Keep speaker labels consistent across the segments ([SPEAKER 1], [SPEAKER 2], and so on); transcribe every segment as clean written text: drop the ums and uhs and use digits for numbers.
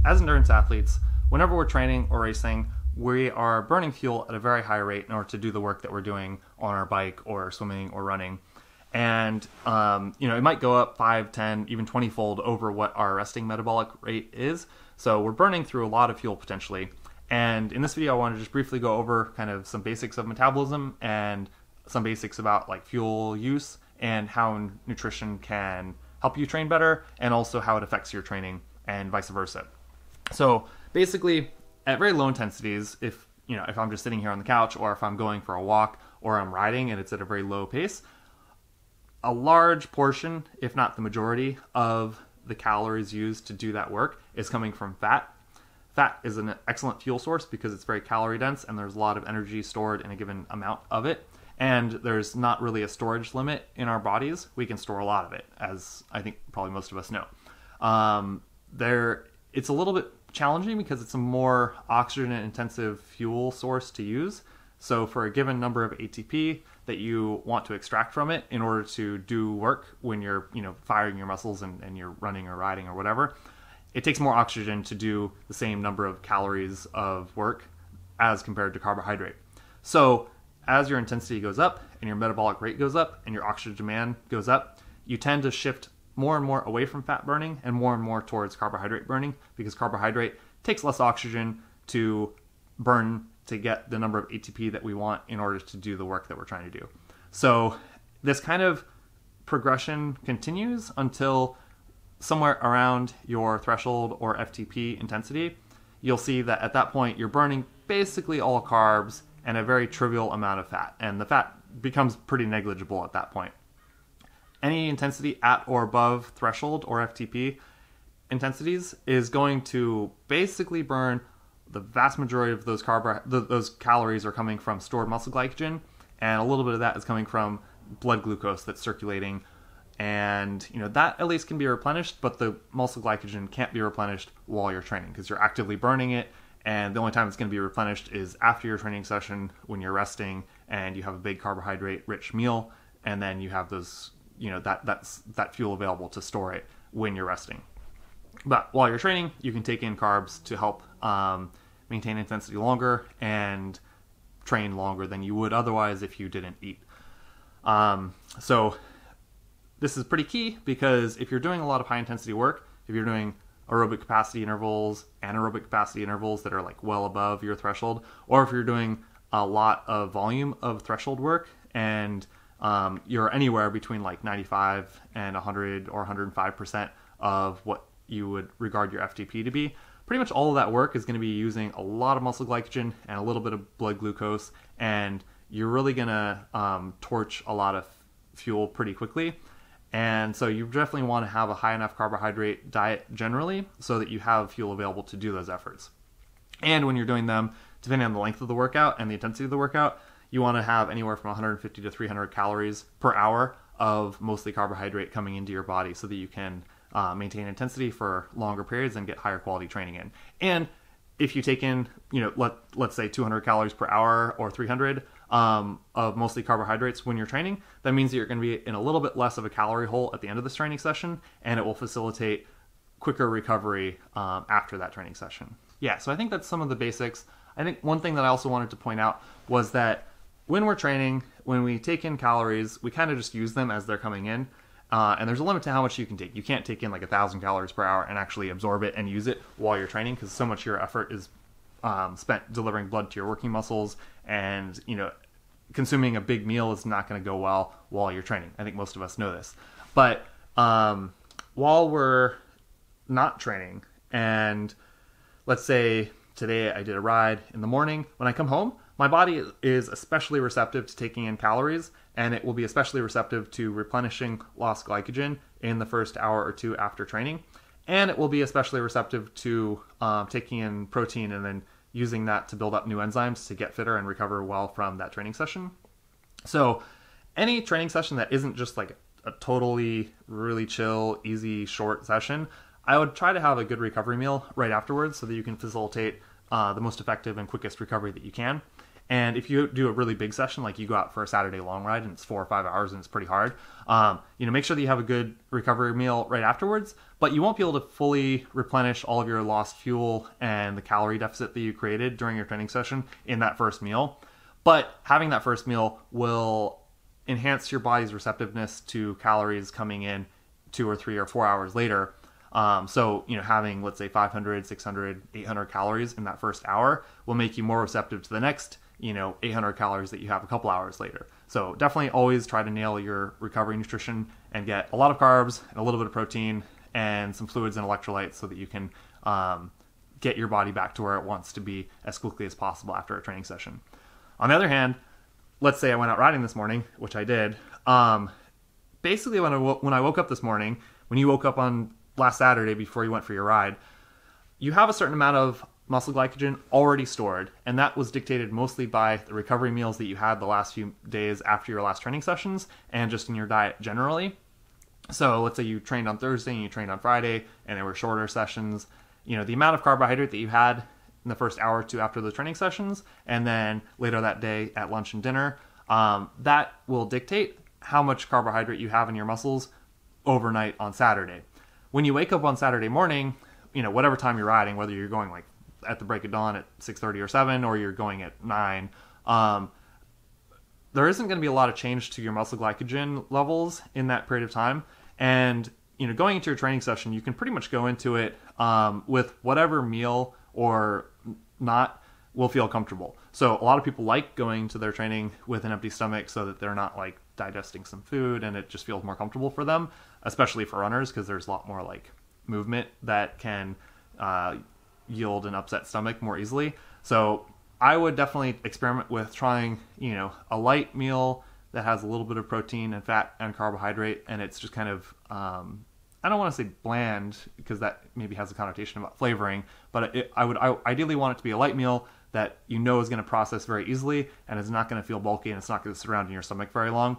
[SPEAKER 1] as endurance athletes, whenever we're training or racing, we are burning fuel at a very high rate in order to do the work that we're doing on our bike or swimming or running. And, it might go up 5, 10, even 20-fold over what our resting metabolic rate is. So we're burning through a lot of fuel potentially. And in this video, I want to just briefly go over kind of some basics of metabolism and some basics about like fuel use and how nutrition can help you train better and also how it affects your training and vice versa. So basically, at very low intensities, if I'm just sitting here on the couch or if I'm going for a walk or I'm riding and it's at a very low pace, a large portion, if not the majority, of the calories used to do that work is coming from fat. Fat is an excellent fuel source because it's very calorie dense and there's a lot of energy stored in a given amount of it. And there's not really a storage limit in our bodies. We can store a lot of it, as I think probably most of us know. It's a little bit challenging because it's a more oxygen intensive fuel source to use. So for a given number of ATP that you want to extract from it in order to do work when you're firing your muscles and you're running or riding or whatever, it takes more oxygen to do the same number of calories of work as compared to carbohydrate. So as your intensity goes up and your metabolic rate goes up and your oxygen demand goes up, you tend to shift more and more away from fat burning and more towards carbohydrate burning, because carbohydrate takes less oxygen to burn to get the number of ATP that we want in order to do the work that we're trying to do. So this kind of progression continues until somewhere around your threshold or FTP intensity. You'll see that at that point you're burning basically all carbs and a very trivial amount of fat, and the fat becomes pretty negligible at that point. Any intensity at or above threshold or FTP intensities is going to basically burn the vast majority of those calories are coming from stored muscle glycogen, and a little bit of that is coming from blood glucose that's circulating. And that at least can be replenished, but the muscle glycogen can't be replenished while you're training because you're actively burning it. And the only time it's going to be replenished is after your training session when you're resting and you have a big carbohydrate-rich meal, and then you have those, that fuel available to store it when you're resting. But while you're training, you can take in carbs to help maintain intensity longer and train longer than you would otherwise if you didn't eat. So this is pretty key because if you're doing a lot of high intensity work, if you're doing aerobic capacity intervals, anaerobic capacity intervals that are like well above your threshold, or if you're doing a lot of volume of threshold work and you're anywhere between like 95 and 100 or 105% of what you would regard your FTP to be, pretty much all of that work is going to be using a lot of muscle glycogen and a little bit of blood glucose, and you're really going to torch a lot of fuel pretty quickly. And so you definitely want to have a high enough carbohydrate diet generally so that you have fuel available to do those efforts. And when you're doing them, depending on the length of the workout and the intensity of the workout, you want to have anywhere from 150 to 300 calories per hour of mostly carbohydrate coming into your body so that you can maintain intensity for longer periods and get higher quality training in. And if you take in, let's say 200 calories per hour or 300 of mostly carbohydrates when you're training, that means that you're going to be in a little bit less of a calorie hole at the end of this training session, and it will facilitate quicker recovery after that training session. Yeah, so I think that's some of the basics. I think one thing that I also wanted to point out was that when we're training, when we take in calories, we kind of just use them as they're coming in. And there's a limit to how much you can take. You can't take in like 1,000 calories per hour and actually absorb it and use it while you're training, because so much of your effort is spent delivering blood to your working muscles, and consuming a big meal is not going to go well while you're training. I think most of us know this. But while we're not training, and let's say today I did a ride in the morning, when I come home, my body is especially receptive to taking in calories, and it will be especially receptive to replenishing lost glycogen in the first hour or two after training. And it will be especially receptive to taking in protein and then using that to build up new enzymes to get fitter and recover well from that training session. So any training session that isn't just like a totally really chill, easy, short session, I would try to have a good recovery meal right afterwards so that you can facilitate the most effective and quickest recovery that you can. And if you do a really big session, like you go out for a Saturday long ride and it's 4 or 5 hours and it's pretty hard, make sure that you have a good recovery meal right afterwards, but you won't be able to fully replenish all of your lost fuel and the calorie deficit that you created during your training session in that first meal. But having that first meal will enhance your body's receptiveness to calories coming in 2 or 3 or 4 hours later. Having, let's say, 500, 600, 800 calories in that first hour will make you more receptive to the next 800 calories that you have a couple hours later. So definitely always try to nail your recovery nutrition and get a lot of carbs and a little bit of protein and some fluids and electrolytes so that you can get your body back to where it wants to be as quickly as possible after a training session. On the other hand, let's say I went out riding this morning, which I did. Basically, when I woke up this morning, when you woke up on last Saturday before you went for your ride, you have a certain amount of muscle glycogen already stored, and that was dictated mostly by the recovery meals that you had the last few days after your last training sessions and just in your diet generally. So let's say you trained on Thursday and you trained on Friday and there were shorter sessions, the amount of carbohydrate that you had in the first hour or two after the training sessions and then later that day at lunch and dinner, that will dictate how much carbohydrate you have in your muscles overnight on Saturday. When you wake up on Saturday morning, whatever time you're riding, whether you're going like at the break of dawn at 6:30 or 7, or you're going at 9, there isn't going to be a lot of change to your muscle glycogen levels in that period of time. And, going into your training session, you can pretty much go into it with whatever meal or not will feel comfortable. So a lot of people like going to their training with an empty stomach so that they're not like digesting some food and it just feels more comfortable for them, especially for runners, because there's a lot more like movement that can yield an upset stomach more easily. So I would definitely experiment with trying, a light meal that has a little bit of protein and fat and carbohydrate, and it's just kind of, I don't want to say bland because that maybe has a connotation about flavoring, but I would ideally want it to be a light meal that is going to process very easily and is not going to feel bulky and it's not going to sit around in your stomach very long.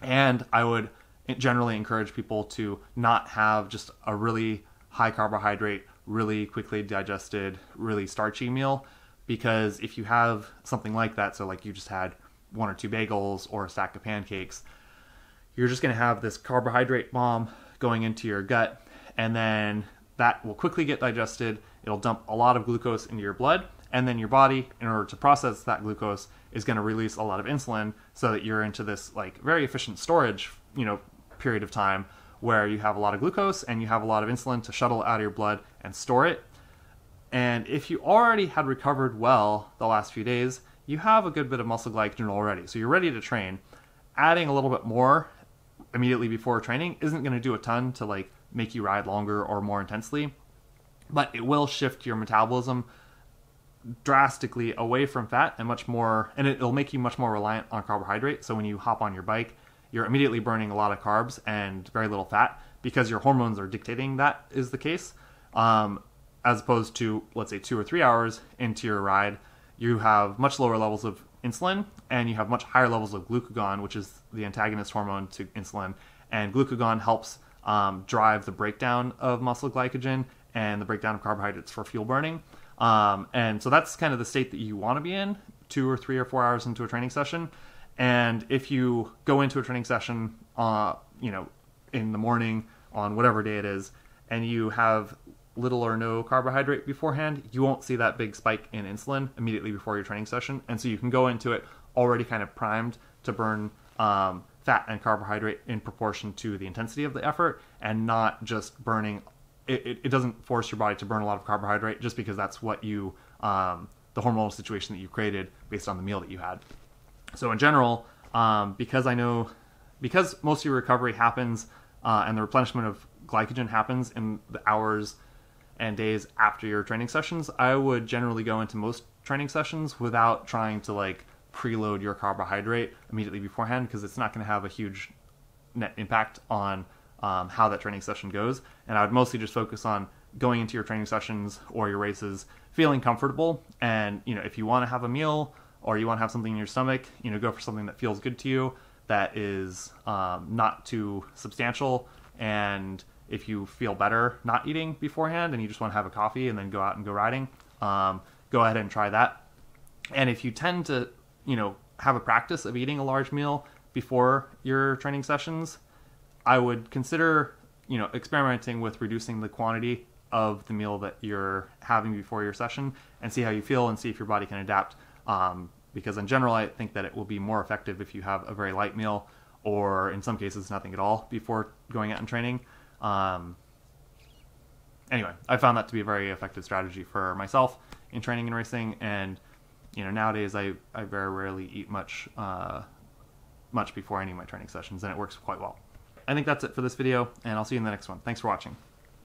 [SPEAKER 1] And I would generally encourage people to not have just a really high carbohydrate, really quickly digested, really starchy meal, because if you have something like that, so like you just had 1 or 2 bagels or a stack of pancakes, you're just going to have this carbohydrate bomb going into your gut, and then that will quickly get digested. It'll dump a lot of glucose into your blood, and then your body, in order to process that glucose, is going to release a lot of insulin so that you're into this like very efficient storage, period of time where you have a lot of glucose and you have a lot of insulin to shuttle out of your blood and store it. And if you already had recovered well the last few days, you have a good bit of muscle glycogen already. So you're ready to train. Adding a little bit more immediately before training isn't going to do a ton to like make you ride longer or more intensely, but it will shift your metabolism drastically away from fat and much more, and it'll make you much more reliant on carbohydrate. So when you hop on your bike, you're immediately burning a lot of carbs and very little fat because your hormones are dictating that is the case. As opposed to, let's say, 2 or 3 hours into your ride, you have much lower levels of insulin and you have much higher levels of glucagon, which is the antagonist hormone to insulin. And glucagon helps drive the breakdown of muscle glycogen and the breakdown of carbohydrates for fuel burning. And so that's kind of the state that you want to be in 2 or 3 or 4 hours into a training session. And if you go into a training session, in the morning on whatever day it is, and you have little or no carbohydrate beforehand, you won't see that big spike in insulin immediately before your training session. And so you can go into it already kind of primed to burn fat and carbohydrate in proportion to the intensity of the effort, and not just burning. It doesn't force your body to burn a lot of carbohydrate just because that's what the hormonal situation that you created based on the meal that you had. So in general, because most of your recovery happens and the replenishment of glycogen happens in the hours and days after your training sessions, I would generally go into most training sessions without trying to like preload your carbohydrate immediately beforehand, because it's not going to have a huge net impact on how that training session goes. And I would mostly just focus on going into your training sessions or your races feeling comfortable. And if you want to have a meal or you want to have something in your stomach, go for something that feels good to you, that is not too substantial. And if you feel better not eating beforehand and you just want to have a coffee and then go out and go riding, go ahead and try that. And if you tend to, have a practice of eating a large meal before your training sessions, I would consider, experimenting with reducing the quantity of the meal that you're having before your session and see how you feel and see if your body can adapt. Because in general, I think that it will be more effective if you have a very light meal, or in some cases nothing at all before going out and training. Anyway, I found that to be a very effective strategy for myself in training and racing, and nowadays I very rarely eat much before any of my training sessions, and it works quite well. I think that's it for this video, and I'll see you in the next one. Thanks for watching.